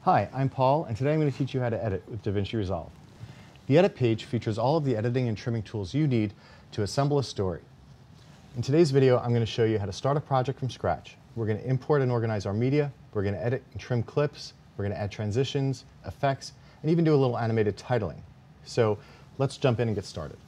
Hi, I'm Paul, and today I'm going to teach you how to edit with DaVinci Resolve. The Edit page features all of the editing and trimming tools you need to assemble a story. In today's video, I'm going to show you how to start a project from scratch. We're going to import and organize our media, we're going to edit and trim clips, we're going to add transitions, effects, and even do a little animated titling. So let's jump in and get started.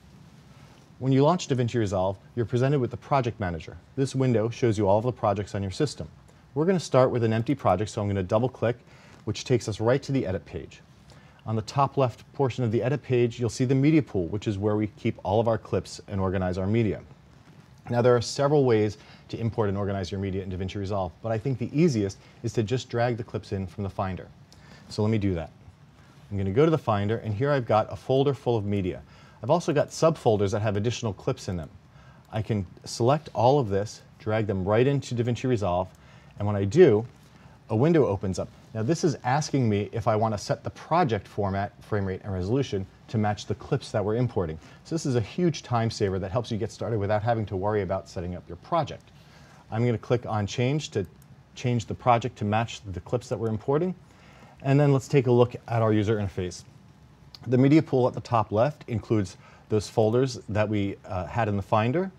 When you launch DaVinci Resolve, you're presented with the Project Manager. This window shows you all of the projects on your system. We're going to start with an empty project, so I'm going to double-click, which takes us right to the Edit page. On the top left portion of the Edit page, you'll see the Media Pool, which is where we keep all of our clips and organize our media. Now, there are several ways to import and organize your media in DaVinci Resolve, but I think the easiest is to just drag the clips in from the Finder. So let me do that. I'm going to go to the Finder, and here I've got a folder full of media. I've also got subfolders that have additional clips in them. I can select all of this, drag them right into DaVinci Resolve, and when I do, a window opens up. Now, this is asking me if I want to set the project format, frame rate, and resolution to match the clips that we're importing. So this is a huge time saver that helps you get started without having to worry about setting up your project. I'm going to click on Change to change the project to match the clips that we're importing. And then let's take a look at our user interface. The Media Pool at the top left includes those folders that we had in the Finder.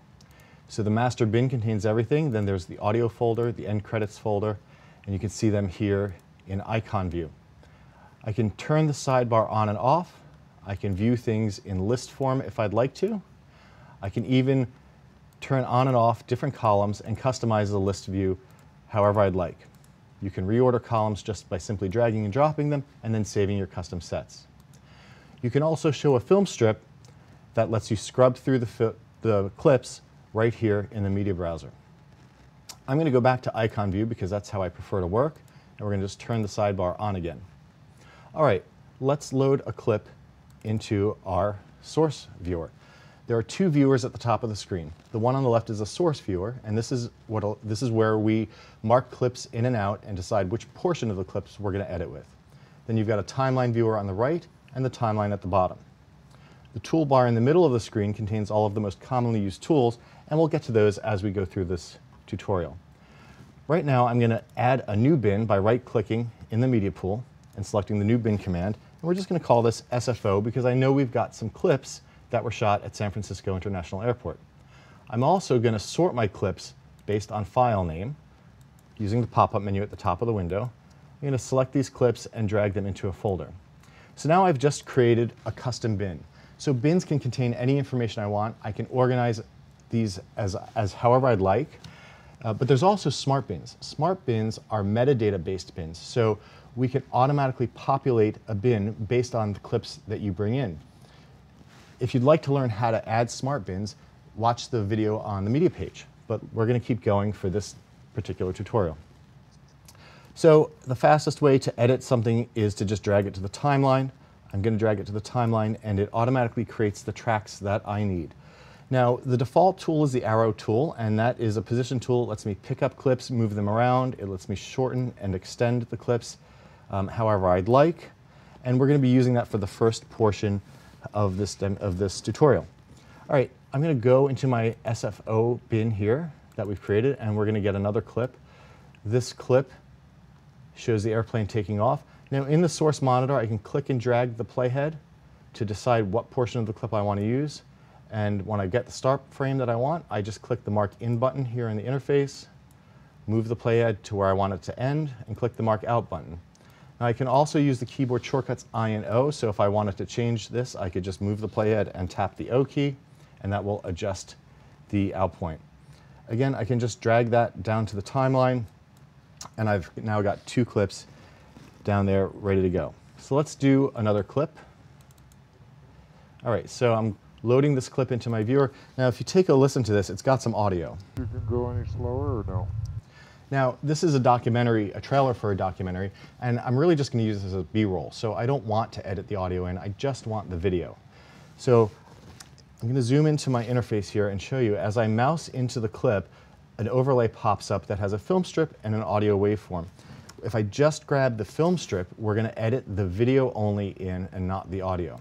So the master bin contains everything. Then there's the audio folder, the end credits folder, and you can see them here in icon view. I can turn the sidebar on and off. I can view things in list form if I'd like to. I can even turn on and off different columns and customize the list view however I'd like. You can reorder columns just by simply dragging and dropping them and then saving your custom sets. You can also show a film strip that lets you scrub through the clips right here in the media browser. I'm going to go back to icon view because that's how I prefer to work, and we're going to just turn the sidebar on again. All right, let's load a clip into our source viewer. There are two viewers at the top of the screen. The one on the left is a source viewer, and this is where we mark clips in and out and decide which portion of the clips we're going to edit with. Then you've got a timeline viewer on the right and the timeline at the bottom. The toolbar in the middle of the screen contains all of the most commonly used tools, and we'll get to those as we go through this tutorial. Right now, I'm going to add a new bin by right-clicking in the Media Pool and selecting the New Bin command. And we're just going to call this SFO because I know we've got some clips that were shot at San Francisco International Airport. I'm also going to sort my clips based on file name using the pop-up menu at the top of the window. I'm going to select these clips and drag them into a folder. So now I've just created a custom bin. So bins can contain any information I want. I can organize these as however I'd like. But there's also smart bins. Smart bins are metadata-based bins, so we can automatically populate a bin based on the clips that you bring in. If you'd like to learn how to add smart bins, watch the video on the media page, but we're going to keep going for this particular tutorial. So the fastest way to edit something is to just drag it to the timeline. I'm going to drag it to the timeline, and it automatically creates the tracks that I need. Now, the default tool is the arrow tool, and that is a position tool. It lets me pick up clips, move them around. It lets me shorten and extend the clips however I'd like. And we're going to be using that for the first portion of this tutorial. All right, I'm going to go into my SFO bin here that we've created, and we're going to get another clip. This clip shows the airplane taking off. Now, in the source monitor, I can click and drag the playhead to decide what portion of the clip I want to use. And when I get the start frame that I want, I just click the Mark In button here in the interface, move the playhead to where I want it to end, and click the Mark Out button. Now I can also use the keyboard shortcuts I and O, so if I wanted to change this, I could just move the playhead and tap the O key, and that will adjust the out point. Again, I can just drag that down to the timeline, and I've now got two clips down there ready to go. So let's do another clip. All right, so I'm loading this clip into my viewer. Now, if you take a listen to this, it's got some audio. You can go any slower or no? Now, this is a documentary, a trailer for a documentary, and I'm really just going to use this as a B-roll. So I don't want to edit the audio in, I just want the video. So I'm going to zoom into my interface here and show you, as I mouse into the clip, an overlay pops up that has a film strip and an audio waveform. If I just grab the film strip, we're going to edit the video only in and not the audio.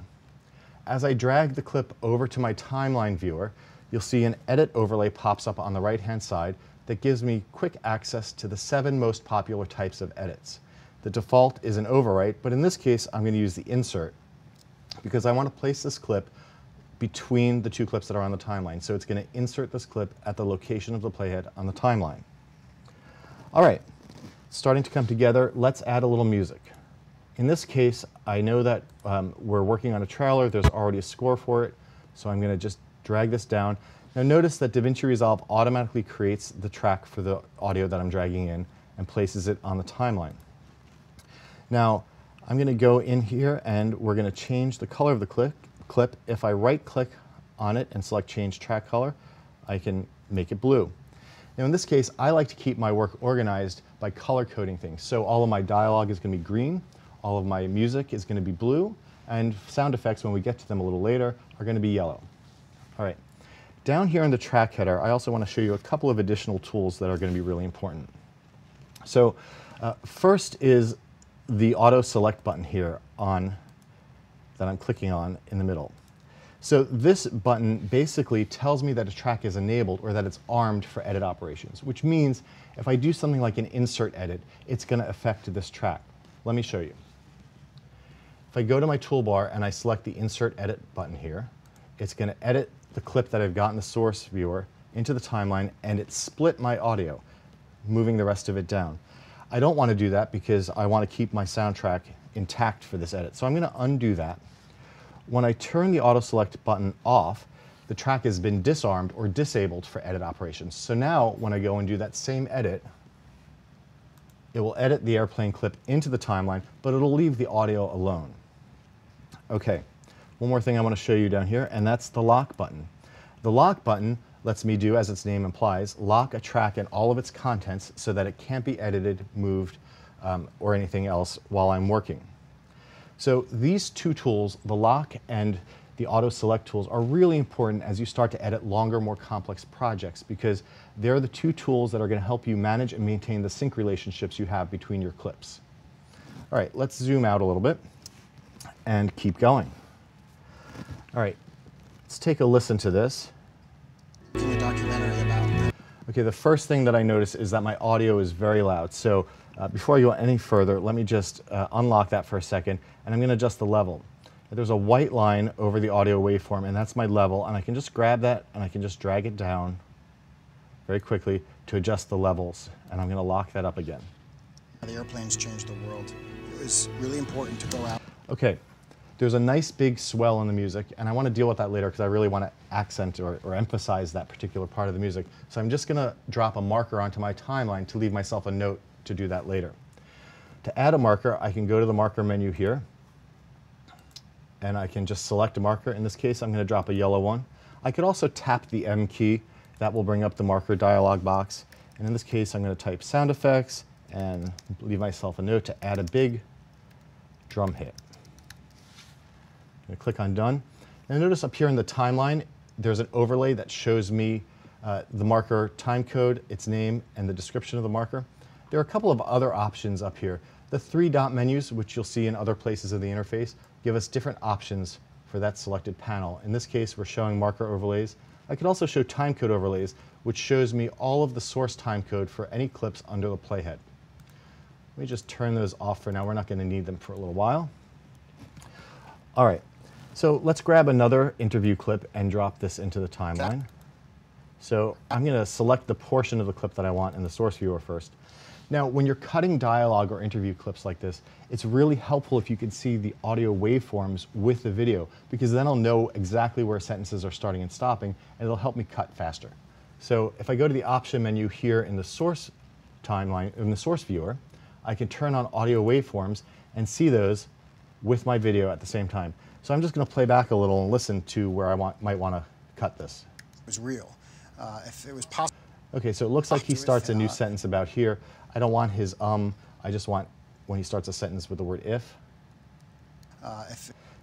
As I drag the clip over to my timeline viewer, you'll see an edit overlay pops up on the right-hand side that gives me quick access to the 7 most popular types of edits. The default is an overwrite, but in this case, I'm going to use the insert because I want to place this clip between the two clips that are on the timeline. So it's going to insert this clip at the location of the playhead on the timeline. All right, starting to come together. Let's add a little music. In this case, I know that we're working on a trailer. There's already a score for it, so I'm going to just drag this down. Now notice that DaVinci Resolve automatically creates the track for the audio that I'm dragging in and places it on the timeline. Now, I'm going to go in here and we're going to change the color of the clip. If I right-click on it and select Change Track Color, I can make it blue. Now in this case, I like to keep my work organized by color coding things. So all of my dialogue is going to be green, all of my music is going to be blue, and sound effects, when we get to them a little later, are going to be yellow. All right. Down here in the track header, I also want to show you a couple of additional tools that are going to be really important. So first is the auto select button here that I'm clicking on in the middle. So this button basically tells me that a track is enabled or that it's armed for edit operations, which means if I do something like an insert edit, it's going to affect this track. Let me show you. If I go to my toolbar and I select the Insert Edit button here, it's going to edit the clip that I've got in the source viewer into the timeline, and it split my audio, moving the rest of it down. I don't want to do that because I want to keep my soundtrack intact for this edit. So I'm going to undo that. When I turn the auto select button off, the track has been disarmed or disabled for edit operations. So now when I go and do that same edit, it will edit the airplane clip into the timeline, but it'll leave the audio alone. Okay, one more thing I want to show you down here, and that's the lock button. The lock button lets me do, as its name implies, lock a track and all of its contents so that it can't be edited, moved, or anything else while I'm working. So these two tools, the lock and the auto select tools, are really important as you start to edit longer, more complex projects, because they're the two tools that are going to help you manage and maintain the sync relationships you have between your clips. All right, let's zoom out a little bit and keep going. All right, let's take a listen to this. A documentary about. Okay, the first thing that I notice is that my audio is very loud. So before I go any further, let me just unlock that for a second, and I'm going to adjust the level. There's a white line over the audio waveform, and that's my level, and I can just grab that and I can just drag it down very quickly to adjust the levels, and I'm going to lock that up again. The airplanes changed the world. It was really important to go out. Okay, there's a nice big swell in the music, and I want to deal with that later because I really want to accent or emphasize that particular part of the music. So I'm just going to drop a marker onto my timeline to leave myself a note to do that later. To add a marker, I can go to the marker menu here, and I can just select a marker. In this case, I'm going to drop a yellow one. I could also tap the M key. That will bring up the marker dialog box. And in this case, I'm going to type sound effects and leave myself a note to add a big drum hit. I'm going to click on done. And notice up here in the timeline, there's an overlay that shows me the marker time code, its name, and the description of the marker. There are a couple of other options up here. The three dot menus, which you'll see in other places of the interface, give us different options for that selected panel. In this case, we're showing marker overlays. I could also show timecode overlays, which shows me all of the source timecode for any clips under the playhead. Let me just turn those off for now. We're not going to need them for a little while. All right, so let's grab another interview clip and drop this into the timeline. So I'm going to select the portion of the clip that I want in the source viewer first. Now, when you're cutting dialogue or interview clips like this, it's really helpful if you can see the audio waveforms with the video, because then I'll know exactly where sentences are starting and stopping, and it'll help me cut faster. So if I go to the option menu here in the source timeline, in the source viewer, I can turn on audio waveforms and see those with my video at the same time. So I'm just going to play back a little and listen to where I might want to cut this. It was real. If it was possible. Okay, so it looks like he starts a new sentence about here. I don't want his I just want when he starts a sentence with the word if.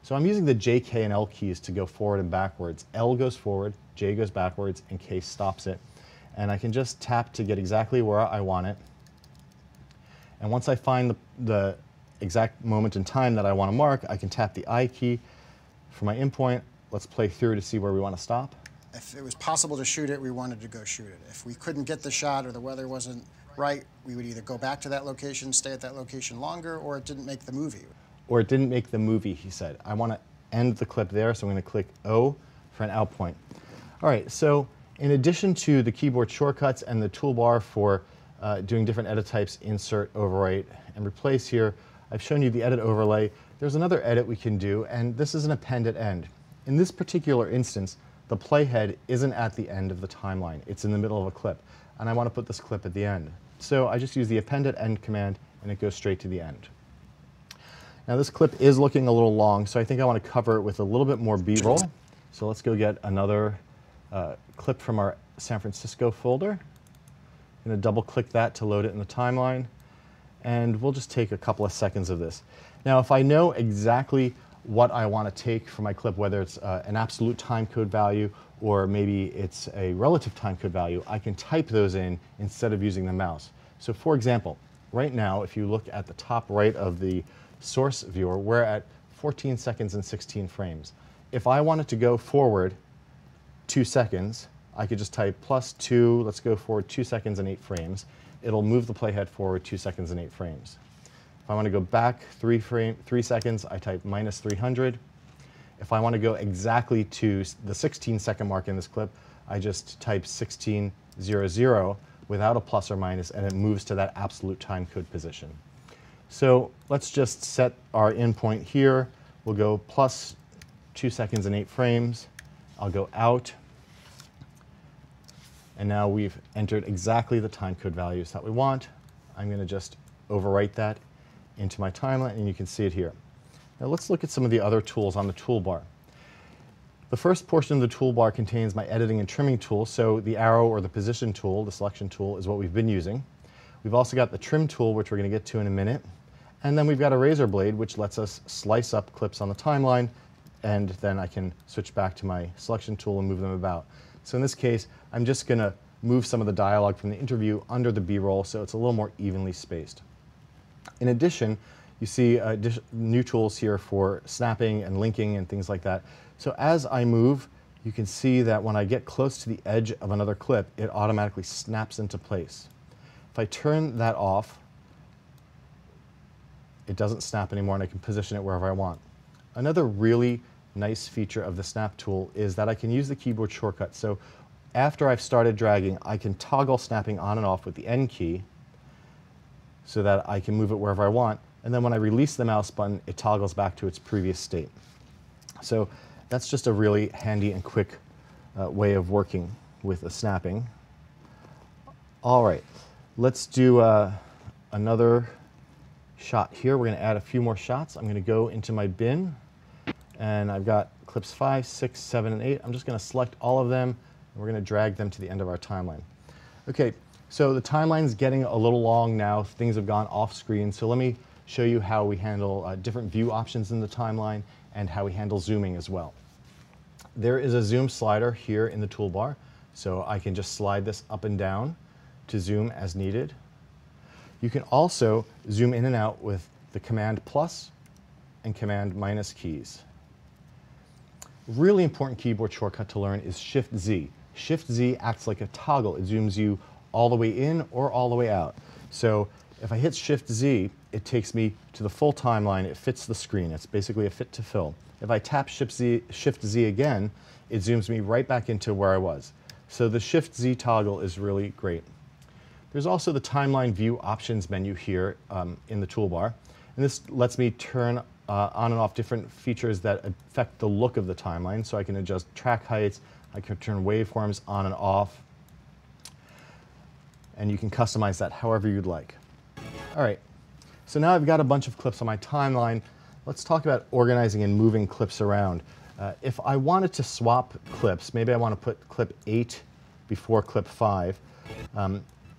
So I'm using the J, K, and L keys to go forward and backwards. L goes forward, J goes backwards, and K stops it. And I can just tap to get exactly where I want it. And once I find the exact moment in time that I want to mark, I can tap the I key for my in point. Let's play through to see where we want to stop. If it was possible to shoot it, we wanted to go shoot it. If we couldn't get the shot or the weather wasn't right, we would either go back to that location, stay at that location longer, or it didn't make the movie. Or it didn't make the movie, he said. I want to end the clip there, so I'm going to click O for an out point. All right, so in addition to the keyboard shortcuts and the toolbar for doing different edit types, insert, overwrite, and replace here, I've shown you the edit overlay. There's another edit we can do, and this is an append at end. In this particular instance, the playhead isn't at the end of the timeline. It's in the middle of a clip, and I want to put this clip at the end. So I just use the append at end command, and it goes straight to the end. Now this clip is looking a little long, so I think I want to cover it with a little bit more B-roll. So let's go get another clip from our San Francisco folder. I'm going to double click that to load it in the timeline, and we'll just take a couple of seconds of this. Now if I know exactly what I want to take for my clip, whether it's an absolute timecode value or maybe it's a relative timecode value, I can type those in instead of using the mouse. So for example, right now if you look at the top right of the source viewer, we're at 14 seconds and 16 frames. If I wanted to go forward 2 seconds, I could just type +2, let's go forward 2 seconds and 8 frames. It'll move the playhead forward 2 seconds and 8 frames. If I want to go back 3 seconds, I type -300. If I want to go exactly to the 16-second mark in this clip, I just type 1600 without a plus or minus, and it moves to that absolute timecode position. So let's just set our in point here. We'll go +2 seconds and 8 frames. I'll go out. And now we've entered exactly the timecode values that we want. I'm going to just overwrite that into my timeline, and you can see it here. Now let's look at some of the other tools on the toolbar. The first portion of the toolbar contains my editing and trimming tools. So the arrow or the position tool, the selection tool, is what we've been using. We've also got the trim tool, which we're going to get to in a minute. And then we've got a razor blade, which lets us slice up clips on the timeline, and then I can switch back to my selection tool and move them about. So in this case, I'm just going to move some of the dialogue from the interview under the B-roll so it's a little more evenly spaced. In addition, you see new tools here for snapping and linking and things like that. So as I move, you can see that when I get close to the edge of another clip, it automatically snaps into place. If I turn that off, it doesn't snap anymore, and I can position it wherever I want. Another really nice feature of the snap tool is that I can use the keyboard shortcut. So after I've started dragging, I can toggle snapping on and off with the N key so that I can move it wherever I want. And then when I release the mouse button, it toggles back to its previous state. So that's just a really handy and quick way of working with the snapping. All right, let's do another shot here. We're going to add a few more shots. I'm going to go into my bin, and I've got clips 5, 6, 7, and 8. I'm just going to select all of them, and we're going to drag them to the end of our timeline. Okay, so the timeline's getting a little long now. Things have gone off screen, so let me show you how we handle different view options in the timeline and how we handle zooming as well. There is a zoom slider here in the toolbar, so I can just slide this up and down to zoom as needed. You can also zoom in and out with the Command plus and Command minus keys. Really important keyboard shortcut to learn is Shift Z. Shift Z acts like a toggle. It zooms you all the way in or all the way out. So if I hit Shift Z, it takes me to the full timeline. It fits the screen. It's basically a fit to fill. If I tap Shift Z again, it zooms me right back into where I was. So the Shift Z toggle is really great. There's also the timeline view options menu here in the toolbar. And this lets me turn on and off different features that affect the look of the timeline. So I can adjust track heights, I can turn waveforms on and off, and you can customize that however you'd like. All right, so now I've got a bunch of clips on my timeline. Let's talk about organizing and moving clips around. If I wanted to swap clips, maybe I want to put clip 8 before clip 5,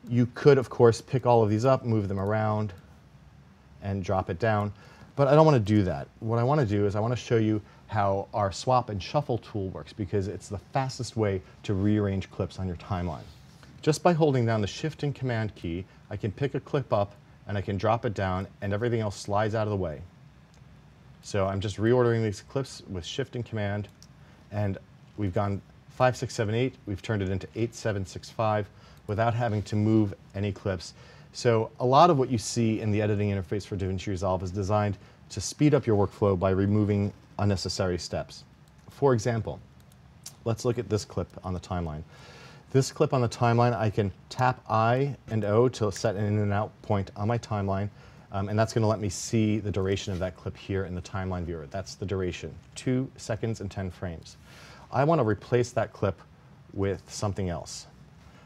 you could, of course, pick all of these up, move them around, and drop it down. But I don't want to do that. What I want to do is I want to show you how our swap and shuffle tool works, because it's the fastest way to rearrange clips on your timeline. Just by holding down the Shift and Command key, I can pick a clip up and I can drop it down, and everything else slides out of the way. So I'm just reordering these clips with Shift and Command, and we've gone 5, 6, 7, 8. We've turned it into 8, 7, 6, 5 without having to move any clips. So a lot of what you see in the editing interface for DaVinci Resolve is designed to speed up your workflow by removing unnecessary steps. For example, let's look at this clip on the timeline. This clip on the timeline, I can tap I and O to set an in and out point on my timeline, and that's going to let me see the duration of that clip here in the timeline viewer. That's the duration, 2 seconds and 10 frames. I want to replace that clip with something else.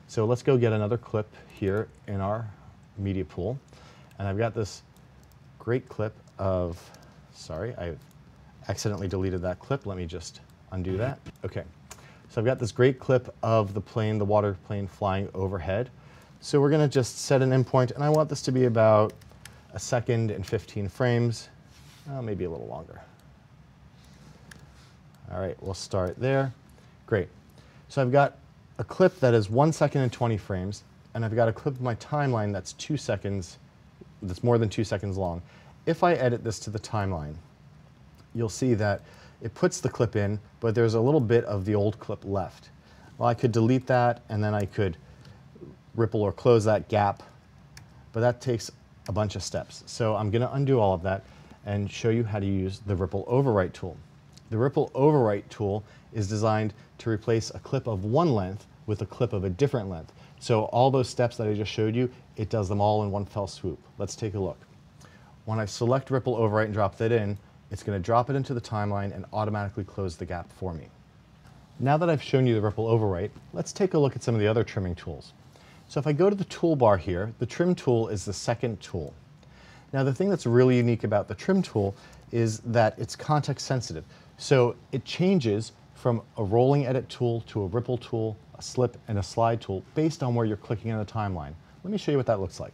So let's go get another clip here in our media pool, and I've got this great clip of, sorry, I accidentally deleted that clip. Let me just undo that. Okay, so I've got this great clip of the plane, the water plane flying overhead. So we're going to just set an endpoint, and I want this to be about 1 second and 15 frames, maybe a little longer. All right, we'll start there. Great. So I've got a clip that is 1 second and 20 frames, and I've got a clip of my timeline that's 2 seconds, that's more than 2 seconds long. If I edit this to the timeline, you'll see that it puts the clip in, but there's a little bit of the old clip left. Well, I could delete that, and then I could ripple or close that gap, but that takes a bunch of steps. So I'm going to undo all of that and show you how to use the ripple overwrite tool. The ripple overwrite tool is designed to replace a clip of one length with a clip of a different length. So all those steps that I just showed you, it does them all in one fell swoop. Let's take a look. When I select ripple overwrite and drop that in, it's going to drop it into the timeline and automatically close the gap for me. Now that I've shown you the ripple overwrite, let's take a look at some of the other trimming tools. So if I go to the toolbar here, the trim tool is the second tool. Now the thing that's really unique about the trim tool is that it's context sensitive. So it changes from a rolling edit tool to a ripple tool, a slip, and a slide tool based on where you're clicking on the timeline. Let me show you what that looks like.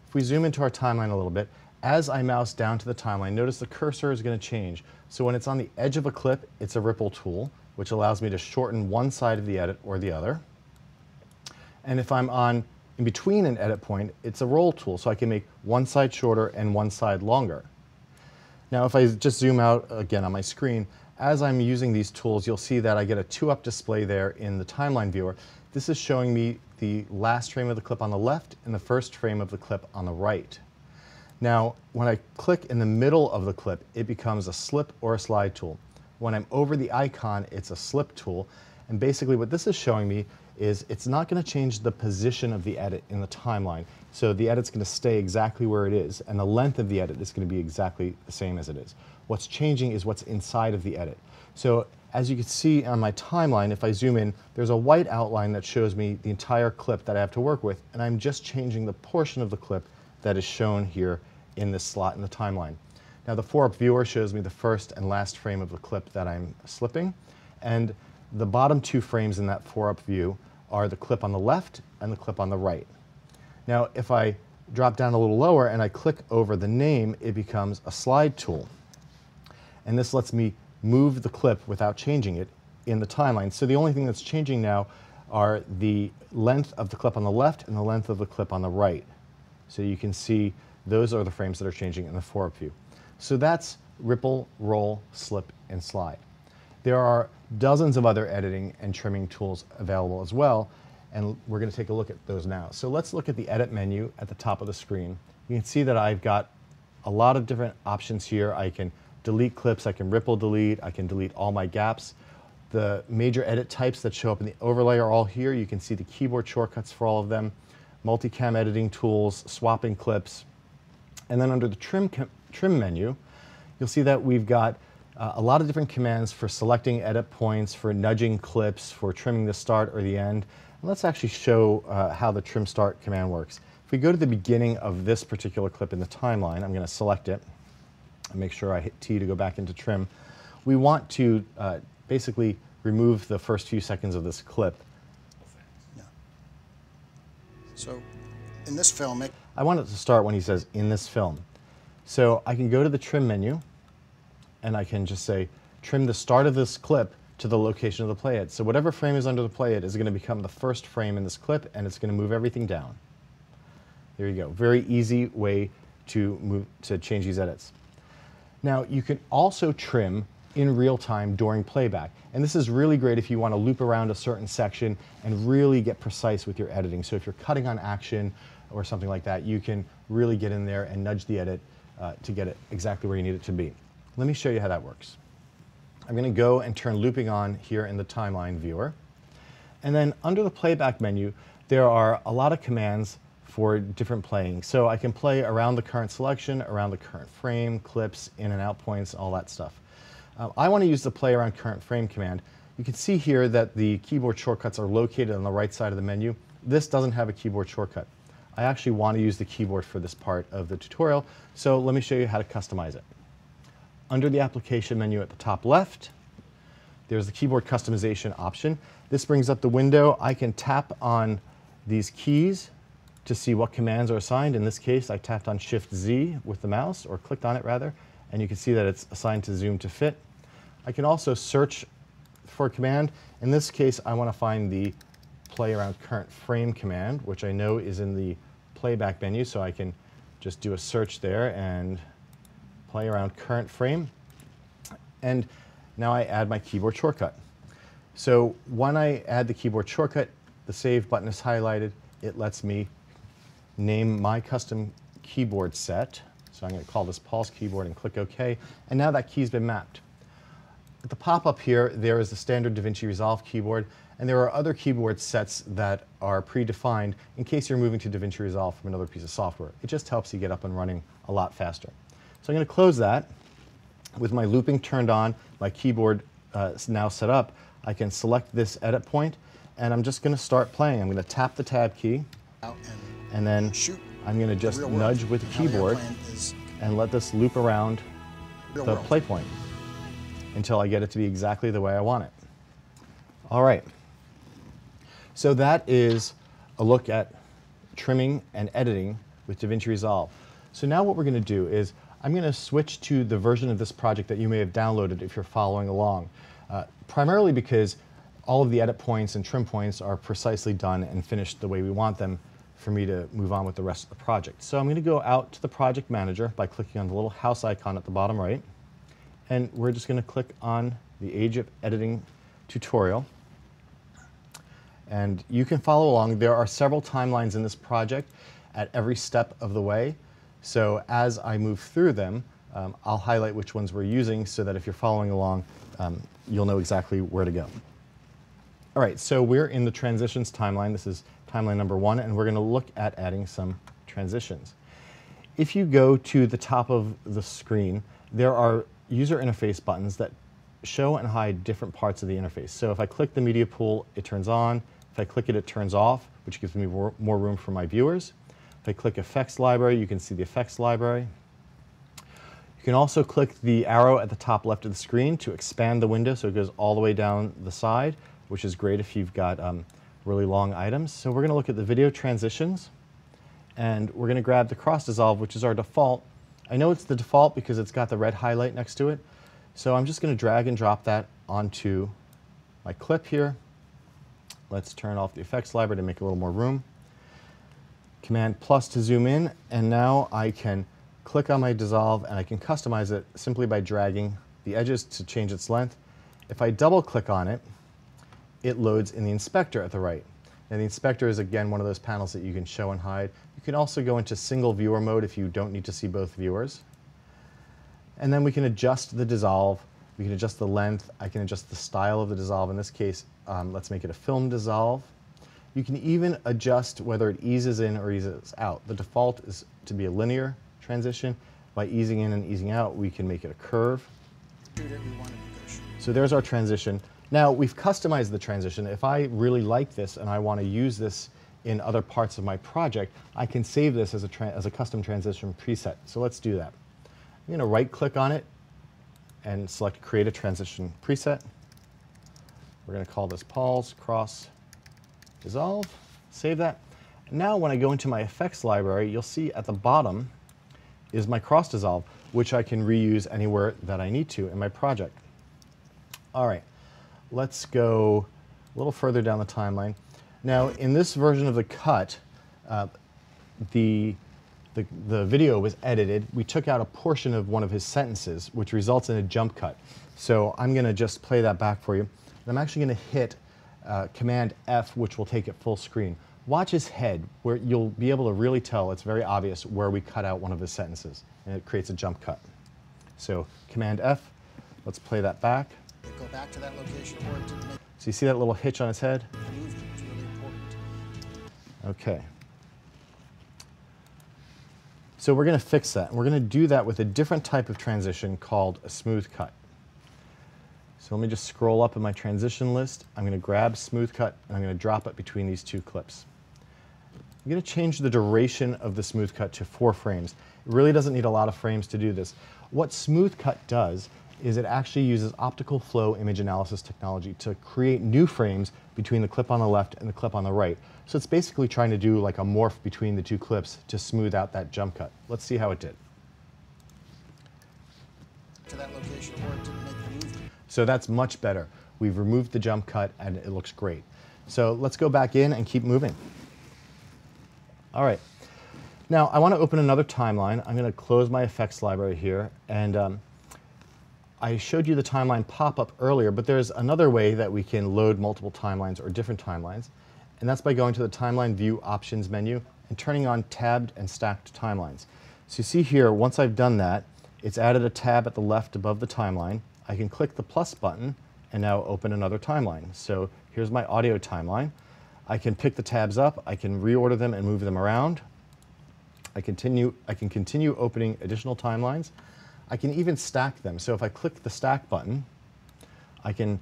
If we zoom into our timeline a little bit, as I mouse down to the timeline, notice the cursor is going to change. So when it's on the edge of a clip, it's a ripple tool, which allows me to shorten one side of the edit or the other. And if I'm in between an edit point, it's a roll tool, so I can make one side shorter and one side longer. Now if I just zoom out again on my screen, as I'm using these tools, you'll see that I get a 2-up display there in the timeline viewer. This is showing me the last frame of the clip on the left and the first frame of the clip on the right. Now, when I click in the middle of the clip, it becomes a slip or a slide tool. When I'm over the icon, it's a slip tool. And basically what this is showing me is it's not going to change the position of the edit in the timeline. So the edit's going to stay exactly where it is, and the length of the edit is going to be exactly the same as it is. What's changing is what's inside of the edit. So as you can see on my timeline, if I zoom in, there's a white outline that shows me the entire clip that I have to work with, and I'm just changing the portion of the clip that is shown here in this slot in the timeline. Now the 4-up viewer shows me the first and last frame of the clip that I'm slipping, and the bottom 2 frames in that 4-up view are the clip on the left and the clip on the right. Now if I drop down a little lower and I click over the name, it becomes a slide tool. And this lets me move the clip without changing it in the timeline. So the only thing that's changing now are the length of the clip on the left and the length of the clip on the right. So you can see those are the frames that are changing in the 4-up view. So that's ripple, roll, slip, and slide. There are dozens of other editing and trimming tools available as well, and we're going to take a look at those now. So let's look at the edit menu at the top of the screen. You can see that I've got a lot of different options here. I can delete clips, I can ripple delete, I can delete all my gaps. The major edit types that show up in the overlay are all here. You can see the keyboard shortcuts for all of them, multicam editing tools, swapping clips. And then under the trim menu, you'll see that we've got a lot of different commands for selecting edit points, for nudging clips, for trimming the start or the end. And let's actually show how the trim start command works. If we go to the beginning of this particular clip in the timeline, I'm going to select it and make sure I hit T to go back into trim. We want to basically remove the first few seconds of this clip. Yeah. So in this film, I want it to start when he says in this film. So I can go to the trim menu and I can just say trim the start of this clip to the location of the playhead. So whatever frame is under the playhead is going to become the first frame in this clip, and it's going to move everything down. There you go. Very easy way to change these edits. Now you can also trim in real time during playback. And this is really great if you want to loop around a certain section and really get precise with your editing. So if you're cutting on action or something like that, you can really get in there and nudge the edit to get it exactly where you need it to be. Let me show you how that works. I'm going to go and turn looping on here in the timeline viewer. And then under the playback menu, there are a lot of commands for different playing. So I can play around the current selection, around the current frame, clips, in and out points, all that stuff. I want to use the play around current frame command. You can see here that the keyboard shortcuts are located on the right side of the menu. This doesn't have a keyboard shortcut. I actually want to use the keyboard for this part of the tutorial, so let me show you how to customize it. Under the application menu at the top left, there's the keyboard customization option. This brings up the window. I can tap on these keys to see what commands are assigned. In this case, I tapped on Shift-Z with the mouse, or clicked on it rather, and you can see that it's assigned to zoom to fit. I can also search for a command. In this case, I want to find the play around current frame command, which I know is in the playback menu, so I can just do a search there and play around current frame. And now I add my keyboard shortcut. So when I add the keyboard shortcut, the Save button is highlighted. It lets me name my custom keyboard set. So I'm going to call this Paul's keyboard and click OK. And now that key's been mapped. At the pop-up here, there is the standard DaVinci Resolve keyboard, and there are other keyboard sets that are predefined in case you're moving to DaVinci Resolve from another piece of software. It just helps you get up and running a lot faster. So I'm going to close that. With my looping turned on, my keyboard now set up, I can select this edit point, and I'm just going to start playing. I'm going to tap the tab key, and then I'm going to just nudge with the keyboard and let this loop around the play point until I get it to be exactly the way I want it. All right. So that is a look at trimming and editing with DaVinci Resolve. So now what we're going to do is I'm going to switch to the version of this project that you may have downloaded if you're following along, primarily because all of the edit points and trim points are precisely done and finished the way we want them for me to move on with the rest of the project. So I'm going to go out to the project manager by clicking on the little house icon at the bottom right, and we're just going to click on the Age of Editing tutorial. And you can follow along. There are several timelines in this project at every step of the way. So as I move through them, I'll highlight which ones we're using so that if you're following along, you'll know exactly where to go. All right, so we're in the transitions timeline. This is timeline number 1, and we're going to look at adding some transitions. If you go to the top of the screen, there are user interface buttons that show and hide different parts of the interface. So if I click the media pool, it turns on. If I click it, it turns off, which gives me more room for my viewers. If I click Effects Library, you can see the Effects Library. You can also click the arrow at the top left of the screen to expand the window so it goes all the way down the side, which is great if you've got really long items. So we're going to look at the video transitions, and we're going to grab the cross dissolve, which is our default. I know it's the default because it's got the red highlight next to it. So I'm just going to drag and drop that onto my clip here. Let's turn off the effects library to make a little more room. Command plus to zoom in, and now I can click on my dissolve and I can customize it simply by dragging the edges to change its length. If I double click on it, it loads in the inspector at the right. And the inspector is again one of those panels that you can show and hide. You can also go into single viewer mode if you don't need to see both viewers. And then we can adjust the dissolve, we can adjust the length, I can adjust the style of the dissolve. In this case, let's make it a film dissolve. You can even adjust whether it eases in or eases out. The default is to be a linear transition. By easing in and easing out, we can make it a curve. So there's our transition. Now, we've customized the transition. If I really like this and I want to use this in other parts of my project, I can save this as a custom transition preset. So let's do that. I'm going to right-click on it and select Create a Transition Preset. We're going to call this Paul's Cross Dissolve. Save that. Now when I go into my effects library, you'll see at the bottom is my cross dissolve, which I can reuse anywhere that I need to in my project. All right, let's go a little further down the timeline. Now in this version of the cut, the the video was edited, we took out a portion of one of his sentences, which results in a jump cut. So I'm going to just play that back for you. And I'm actually going to hit Command F, which will take it full screen. Watch his head, where you'll be able to really tell, it's very obvious where we cut out one of his sentences, and it creates a jump cut. So Command F, let's play that back. Go back to that location, or it didn't make So you see that little hitch on his head? moved it. It's really important. Okay. So we're going to fix that. We're going to do that with a different type of transition called a smooth cut. So let me just scroll up in my transition list. I'm going to grab smooth cut, and I'm going to drop it between these two clips. I'm going to change the duration of the smooth cut to 4 frames. It really doesn't need a lot of frames to do this. What smooth cut does is it actually uses optical flow image analysis technology to create new frames between the clip on the left and the clip on the right. So it's basically trying to do like a morph between the two clips to smooth out that jump cut. Let's see how it did. To that location, or it didn't make the movement. So that's much better. We've removed the jump cut and it looks great. So let's go back in and keep moving. All right. Now I want to open another timeline. I'm going to close my effects library here, and I showed you the timeline pop-up earlier, but there's another way that we can load multiple timelines or different timelines, and that's by going to the Timeline View Options menu and turning on Tabbed and Stacked Timelines. So you see here, once I've done that, it's added a tab at the left above the timeline. I can click the plus button and now open another timeline. So here's my audio timeline. I can pick the tabs up, I can reorder them and move them around. I can continue opening additional timelines. I can even stack them. So if I click the stack button, I can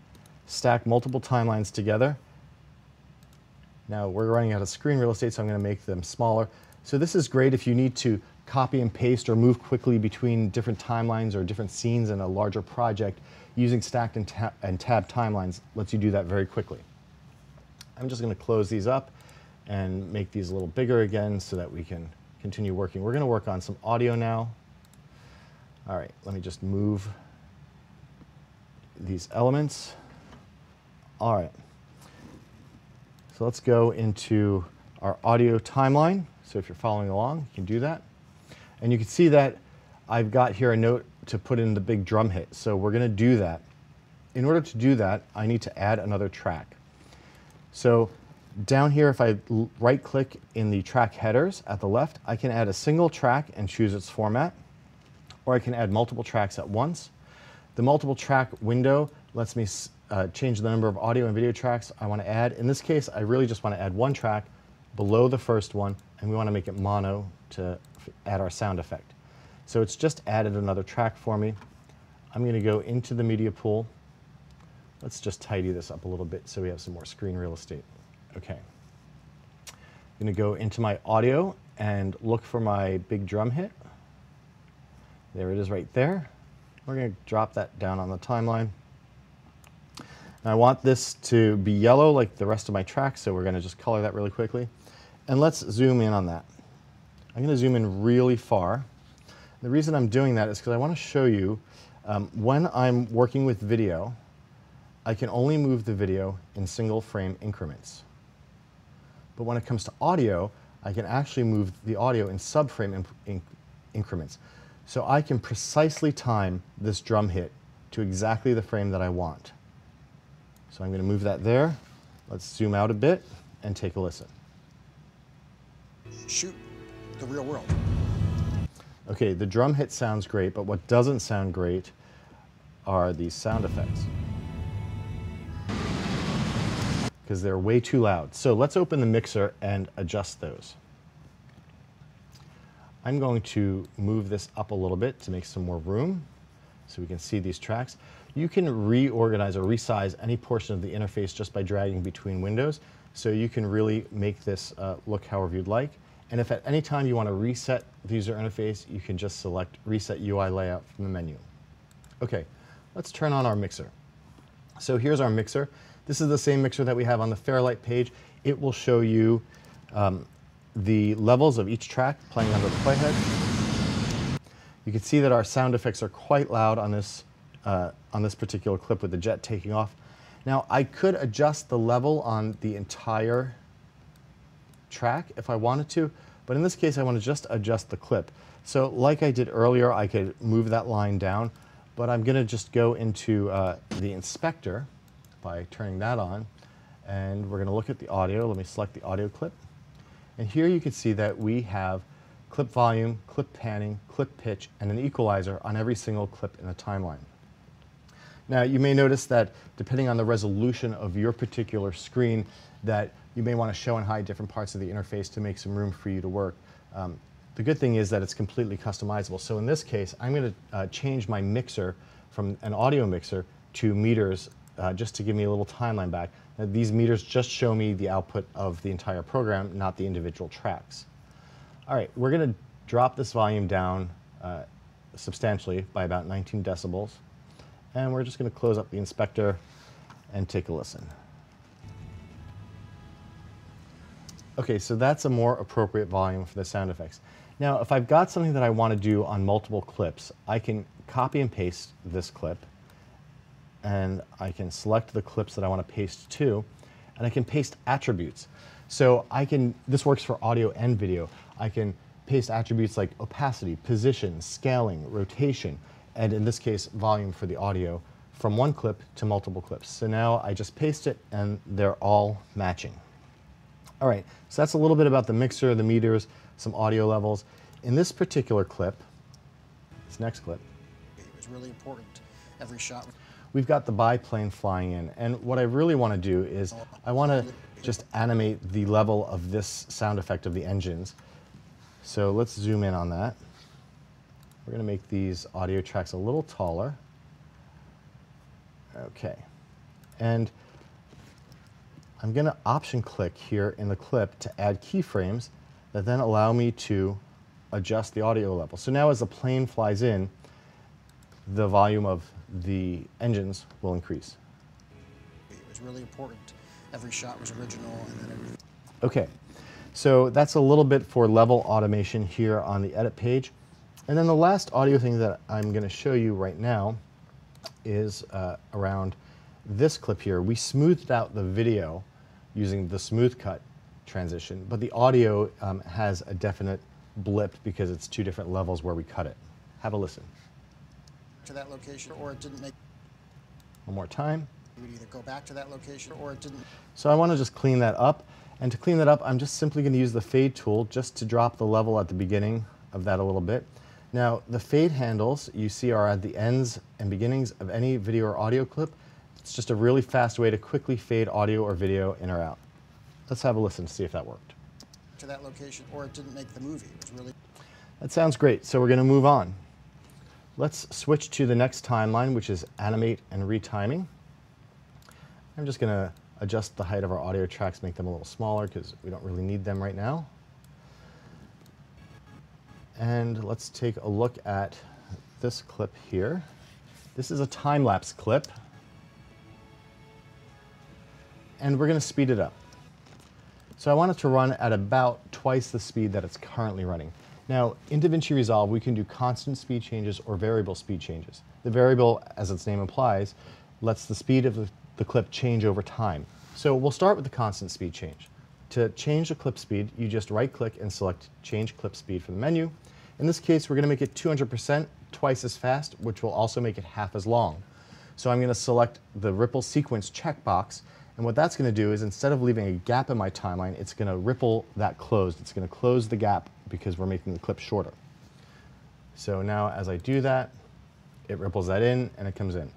stack multiple timelines together. Now we're running out of screen real estate, so I'm going to make them smaller. So this is great if you need to copy and paste or move quickly between different timelines or different scenes in a larger project. Using stacked and tabbed timelines lets you do that very quickly. I'm just going to close these up and make these a little bigger again so that we can continue working. We're going to work on some audio now. All right, let me just move these elements. All right. So let's go into our audio timeline. So if you're following along, you can do that. And you can see that I've got here a note to put in the big drum hit. So we're going to do that. In order to do that, I need to add another track. So down here, if I right-click in the track headers at the left, I can add a single track and choose its format, or I can add multiple tracks at once. The multiple track window lets me change the number of audio and video tracks I want to add. In this case, I really just want to add one track below the first one, and we want to make it mono to add our sound effect. So it's just added another track for me. I'm going to go into the media pool. Let's just tidy this up a little bit so we have some more screen real estate. Okay. I'm going to go into my audio and look for my big drum hit. There it is right there. We're going to drop that down on the timeline. And I want this to be yellow like the rest of my tracks, so we're going to just color that really quickly. And let's zoom in on that. I'm going to zoom in really far. The reason I'm doing that is because I want to show you when I'm working with video, I can only move the video in single frame increments. But when it comes to audio, I can actually move the audio in subframe increments. So I can precisely time this drum hit to exactly the frame that I want. So I'm going to move that there. Let's zoom out a bit and take a listen. Shoot the real world. Okay, the drum hit sounds great, but what doesn't sound great are these sound effects, because they're way too loud. So let's open the mixer and adjust those. I'm going to move this up a little bit to make some more room so we can see these tracks. You can reorganize or resize any portion of the interface just by dragging between windows, so you can really make this look however you'd like. And if at any time you want to reset the user interface, you can just select Reset UI Layout from the menu. Okay, let's turn on our mixer. So here's our mixer. This is the same mixer that we have on the Fairlight page. It will show you the levels of each track playing under the playhead. You can see that our sound effects are quite loud on this particular clip with the jet taking off. Now, I could adjust the level on the entire track if I wanted to, But in this case, I want to just adjust the clip. So like I did earlier, I could move that line down, but I'm going to just go into the inspector by turning that on, and we're going to look at the audio. Let me select the audio clip. And here you can see that we have clip volume, clip panning, clip pitch, and an equalizer on every single clip in the timeline. Now, you may notice that depending on the resolution of your particular screen, that you may want to show and hide different parts of the interface to make some room for you to work. The good thing is that it's completely customizable. So in this case, I'm going to change my mixer from an audio mixer to meters just to give me a little timeline back. Now, these meters just show me the output of the entire program, not the individual tracks. All right, we're going to drop this volume down substantially by about 19 decibels. And we're just going to close up the inspector and take a listen. Okay, so that's a more appropriate volume for the sound effects. Now, if I've got something that I want to do on multiple clips, I can copy and paste this clip, and I can select the clips that I want to paste to, and I can paste attributes. So this works for audio and video. I can paste attributes like opacity, position, scaling, rotation, and in this case, volume for the audio, from one clip to multiple clips. So now I just paste it, and they're all matching. All right, so that's a little bit about the mixer, the meters, some audio levels. In this particular clip, this next clip, It was really important. Every shot. we've got the biplane flying in. And what I really want to do is I want to just animate the level of this sound effect of the engines. So let's zoom in on that. We're going to make these audio tracks a little taller. Okay. And I'm going to option click here in the clip to add keyframes that then allow me to adjust the audio level. So now as the plane flies in, the volume of the engines will increase. It was really important. Every shot was original, and then every... Okay, so that's a little bit for level automation here on the edit page. And then the last audio thing that I'm going to show you right now is around this clip here. We smoothed out the video using the smooth cut transition, but the audio has a definite blip because it's two different levels where we cut it. Have a listen. to that location, or it didn't make... One more time. You would either go back to that location, or it didn't... So I want to just clean that up. And to clean that up, I'm just simply going to use the fade tool just to drop the level at the beginning of that a little bit. Now, the fade handles you see are at the ends and beginnings of any video or audio clip. It's just a really fast way to quickly fade audio or video in or out. Let's have a listen to see if that worked. to that location, or it didn't make the movie. It was really... That sounds great, so we're going to move on. Let's switch to the next timeline, which is animate and retiming. I'm just going to adjust the height of our audio tracks, make them a little smaller because we don't really need them right now. And let's take a look at this clip here. This is a time-lapse clip, and we're going to speed it up. So I want it to run at about twice the speed that it's currently running. Now, in DaVinci Resolve, we can do constant speed changes or variable speed changes. The variable, as its name implies, lets the speed of the clip change over time. So we'll start with the constant speed change. To change the clip speed, you just right-click and select Change Clip Speed from the menu. In this case, we're going to make it 200%, twice as fast, which will also make it half as long. So I'm going to select the Ripple Sequence checkbox, and what that's going to do is instead of leaving a gap in my timeline, it's going to ripple that closed. It's going to close the gap because we're making the clip shorter. So now as I do that, it ripples that in and it comes in.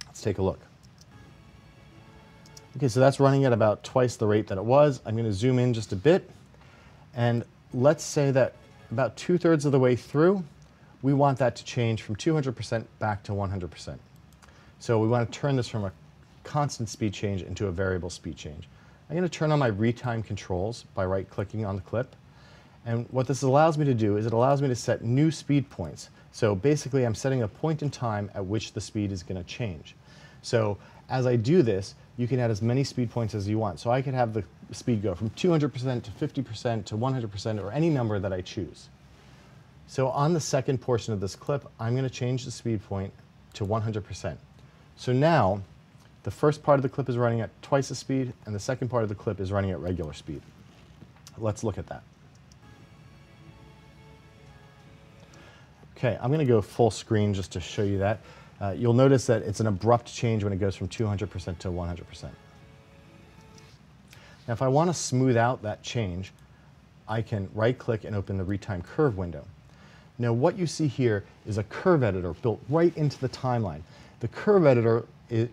Let's take a look. Okay, so that's running at about twice the rate that it was. I'm going to zoom in just a bit, and let's say that about 2/3 of the way through, we want that to change from 200% back to 100%. So we want to turn this from a constant speed change into a variable speed change. I'm going to turn on my retime controls by right-clicking on the clip. And what this allows me to do is it allows me to set new speed points. So basically, I'm setting a point in time at which the speed is going to change. So as I do this, you can add as many speed points as you want. So I could have the speed go from 200% to 50% to 100% or any number that I choose. So on the second portion of this clip, I'm going to change the speed point to 100%. So now, the first part of the clip is running at twice the speed, and the second part of the clip is running at regular speed. Let's look at that. Okay, I'm going to go full screen just to show you that. You'll notice that it's an abrupt change when it goes from 200% to 100%. Now, if I want to smooth out that change, I can right-click and open the Retime Curve window. Now, what you see here is a curve editor built right into the timeline. The curve editor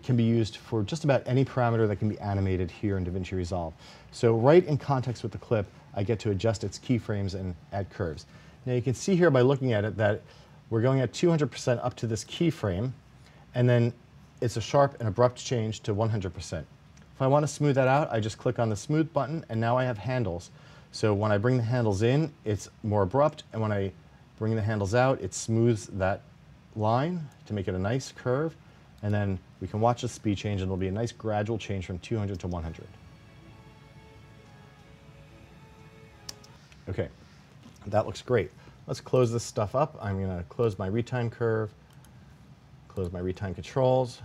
can be used for just about any parameter that can be animated here in DaVinci Resolve. So right in context with the clip, I get to adjust its keyframes and add curves. Now, you can see here by looking at it that we're going at 200% up to this keyframe, and then it's a sharp and abrupt change to 100%. If I want to smooth that out, I just click on the Smooth button, and now I have handles. So when I bring the handles in, it's more abrupt, and when I bring the handles out, it smooths that line to make it a nice curve, and then we can watch the speed change, and it'll be a nice gradual change from 200 to 100. Okay, that looks great. Let's close this stuff up. I'm going to close my retime curve, close my retime controls,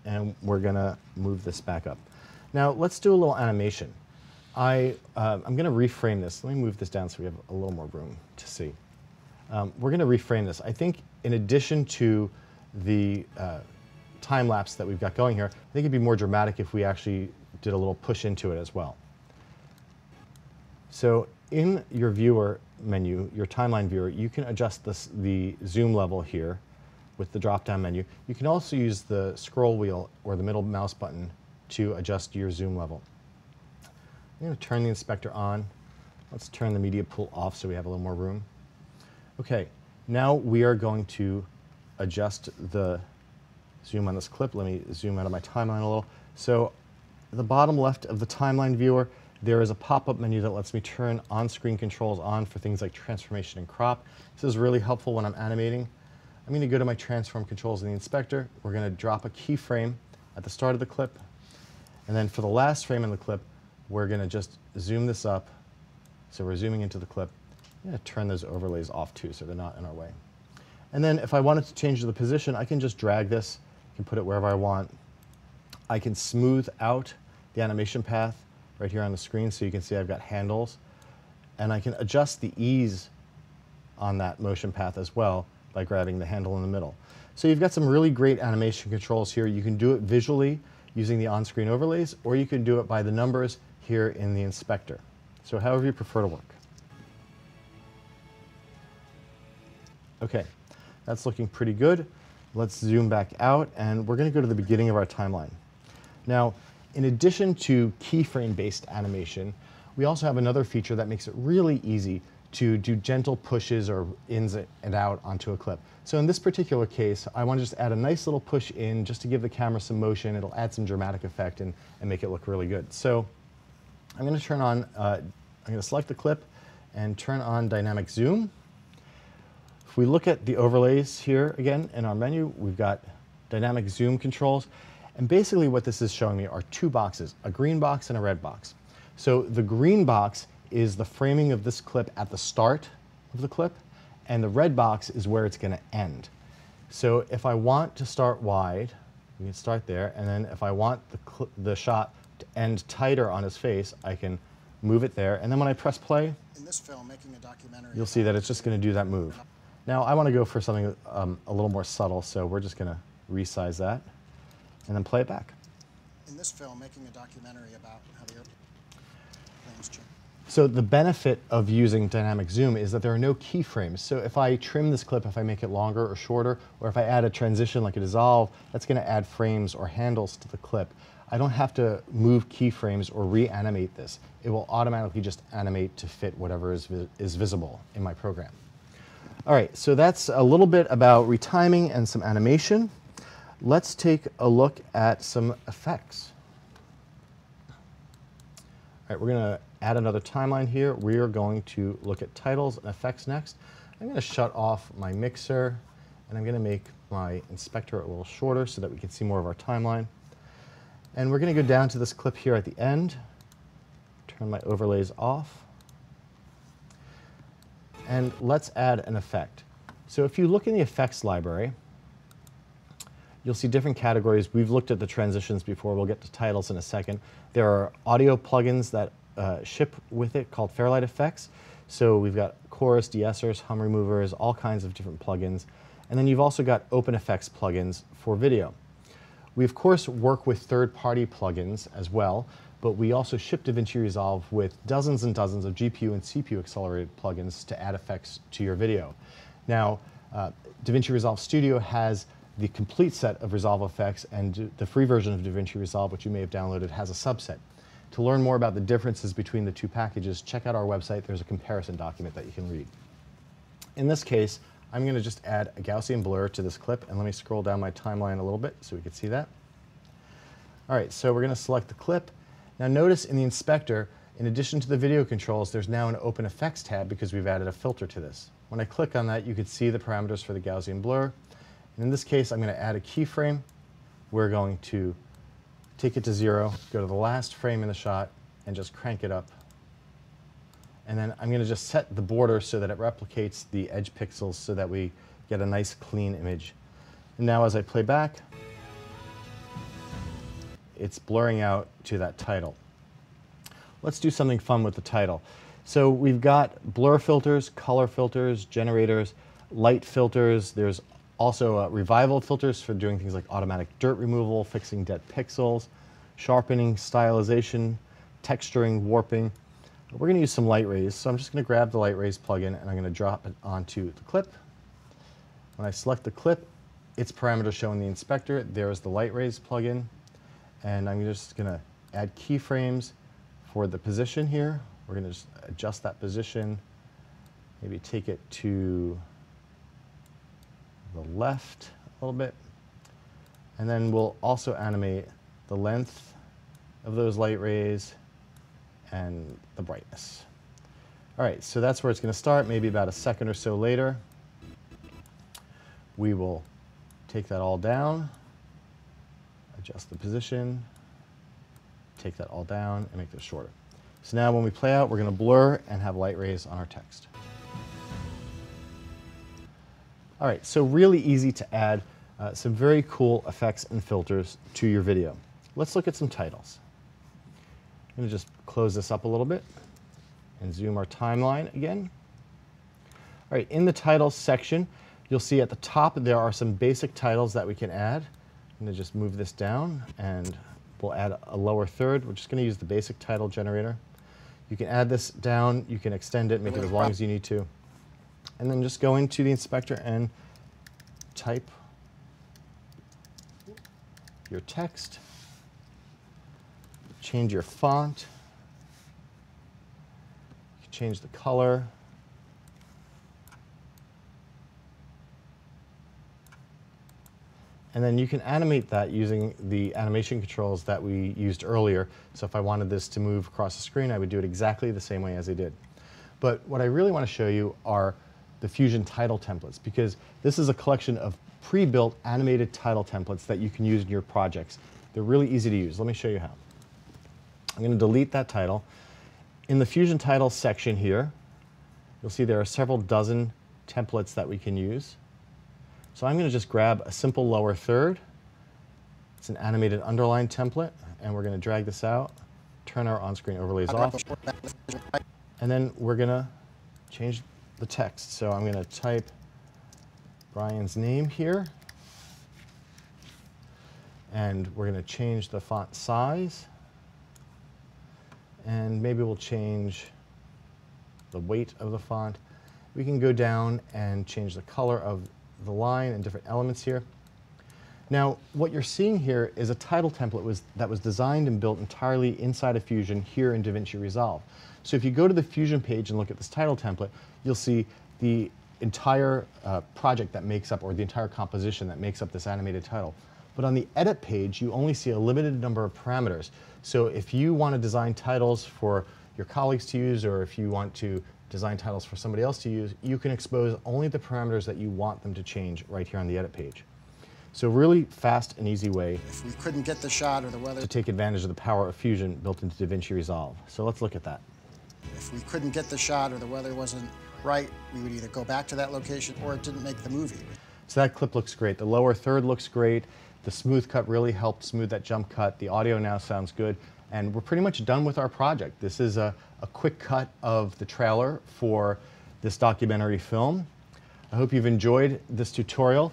and we're going to move this back up. Now, let's do a little animation. I'm going to reframe this. Let me move this down so we have a little more room to see. We're going to reframe this. I think in addition to the time lapse that we've got going here, I think it'd be more dramatic if we actually did a little push into it as well. So in your viewer menu, your timeline viewer, you can adjust the zoom level here with the drop-down menu. You can also use the scroll wheel or the middle mouse button to adjust your zoom level. I'm going to turn the inspector on. Let's turn the media pool off so we have a little more room. Okay, now we are going to adjust the zoom on this clip. Let me zoom out of my timeline a little. So at the bottom left of the timeline viewer, there is a pop-up menu that lets me turn on-screen controls on for things like transformation and crop. This is really helpful when I'm animating. I'm going to go to my transform controls in the inspector. We're going to drop a keyframe at the start of the clip. And then for the last frame in the clip, we're going to just zoom this up. So we're zooming into the clip. I'm going to turn those overlays off too so they're not in our way. And then if I wanted to change the position, I can just drag this. I can put it wherever I want. I can smooth out the animation path right here on the screen so you can see I've got handles. And I can adjust the ease on that motion path as well by grabbing the handle in the middle. So you've got some really great animation controls here. You can do it visually using the on-screen overlays, or you can do it by the numbers here in the inspector. So however you prefer to work. Okay, that's looking pretty good. Let's zoom back out, and we're going to go to the beginning of our timeline. Now, in addition to keyframe-based animation, we also have another feature that makes it really easy to do gentle pushes or ins and out onto a clip. So in this particular case, I want to just add a nice little push in just to give the camera some motion. It'll add some dramatic effect and make it look really good. So I'm going to turn on, I'm going to select the clip and turn on dynamic zoom. If we look at the overlays here again in our menu, we've got dynamic zoom controls. And basically what this is showing me are two boxes, a green box and a red box. So the green box is the framing of this clip at the start of the clip, and the red box is where it's going to end. So if I want to start wide, we can start there, and then if I want the shot to end tighter on his face, I can move it there, and then when I press play, In this film, making a documentary, you'll see that it's just going to do that move. Now I want to go for something a little more subtle, so we're just going to resize that and then play it back. In this film, making a documentary about how the airplanes change. So the benefit of using dynamic zoom is that there are no keyframes. So if I trim this clip, if I make it longer or shorter, or if I add a transition like a dissolve, that's going to add frames or handles to the clip. I don't have to move keyframes or reanimate this. It will automatically just animate to fit whatever is visible in my program. All right, so that's a little bit about retiming and some animation. Let's take a look at some effects. All right, we're going to add another timeline here. We are going to look at titles and effects next. I'm going to shut off my mixer, and I'm going to make my inspector a little shorter so that we can see more of our timeline. And we're going to go down to this clip here at the end, turn my overlays off, and let's add an effect. So if you look in the effects library, you'll see different categories. We've looked at the transitions before. We'll get to titles in a second. There are audio plugins that ship with it called Fairlight effects. So we've got chorus, de-essers, hum removers, all kinds of different plugins. And then you've also got open effects plugins for video. We, of course, work with third-party plugins as well, but we also ship DaVinci Resolve with dozens and dozens of GPU and CPU accelerated plugins to add effects to your video. Now, DaVinci Resolve Studio has the complete set of Resolve effects, and the free version of DaVinci Resolve, which you may have downloaded, has a subset. To learn more about the differences between the two packages, check out our website. There's a comparison document that you can read. In this case, I'm going to just add a Gaussian blur to this clip, and let me scroll down my timeline a little bit so we can see that. All right, so we're going to select the clip. Now notice in the inspector, in addition to the video controls, there's now an Open Effects tab because we've added a filter to this. When I click on that, you can see the parameters for the Gaussian blur. And in this case, I'm going to add a keyframe. We're going to take it to 0, go to the last frame in the shot, and just crank it up. And then I'm going to just set the border so that it replicates the edge pixels so that we get a nice clean image. And now as I play back, it's blurring out to that title. Let's do something fun with the title. So we've got blur filters, color filters, generators, light filters. There's also revival filters for doing things like automatic dirt removal, fixing dead pixels, sharpening, stylization, texturing, warping. We're going to use some light rays, so I'm just going to grab the light rays plugin and I'm going to drop it onto the clip. When I select the clip, its parameters show in the inspector. There's the light rays plugin, and I'm just going to add keyframes for the position here. We're going to just adjust that position, maybe take it to the left a little bit, and then we'll also animate the length of those light rays and the brightness. All right, so that's where it's going to start, maybe about a second or so later. We will take that all down, adjust the position, take that all down, and make this shorter. So now when we play out, we're going to blur and have light rays on our text. All right, so really easy to add some very cool effects and filters to your video. Let's look at some titles. I'm going to just close this up a little bit and zoom our timeline again. All right, in the titles section, you'll see at the top there are some basic titles that we can add. I'm going to just move this down and we'll add a lower third. We're just going to use the basic title generator. You can add this down, you can extend it, make it as long as you need to. And then just go into the inspector and type your text. Change your font. You can change the color. And then you can animate that using the animation controls that we used earlier. So if I wanted this to move across the screen, I would do it exactly the same way as I did. But what I really want to show you are the Fusion title templates, because this is a collection of pre-built animated title templates that you can use in your projects. They're really easy to use. Let me show you how. I'm going to delete that title. In the Fusion Titles section here, you'll see there are several dozen templates that we can use. So I'm going to just grab a simple lower third. It's an animated underline template, and we're going to drag this out, turn our on-screen overlays off, and then we're going to change the text. So I'm going to type Brian's name here, and we're going to change the font size, and maybe we'll change the weight of the font. We can go down and change the color of the line and different elements here. Now, what you're seeing here is a title template that was designed and built entirely inside of Fusion here in DaVinci Resolve. So if you go to the Fusion page and look at this title template, you'll see the entire project that makes up, or the entire composition that makes up this animated title. But on the edit page, you only see a limited number of parameters. So if you want to design titles for your colleagues to use, or if you want to design titles for somebody else to use, you can expose only the parameters that you want them to change right here on the edit page. So really fast and easy way If we couldn't get the shot or the weather, to take advantage of the power of Fusion built into DaVinci Resolve. So let's look at that. if we couldn't get the shot or the weather wasn't right, we would either go back to that location or it didn't make the movie. So that clip looks great. The lower third looks great. The smooth cut really helped smooth that jump cut. The audio now sounds good. And we're pretty much done with our project. This is a quick cut of the trailer for this documentary film. I hope you've enjoyed this tutorial.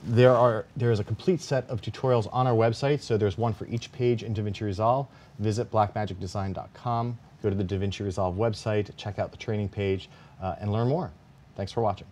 There is a complete set of tutorials on our website, so there's one for each page in DaVinci Resolve. Visit blackmagicdesign.com, go to the DaVinci Resolve website, check out the training page, and learn more. Thanks for watching.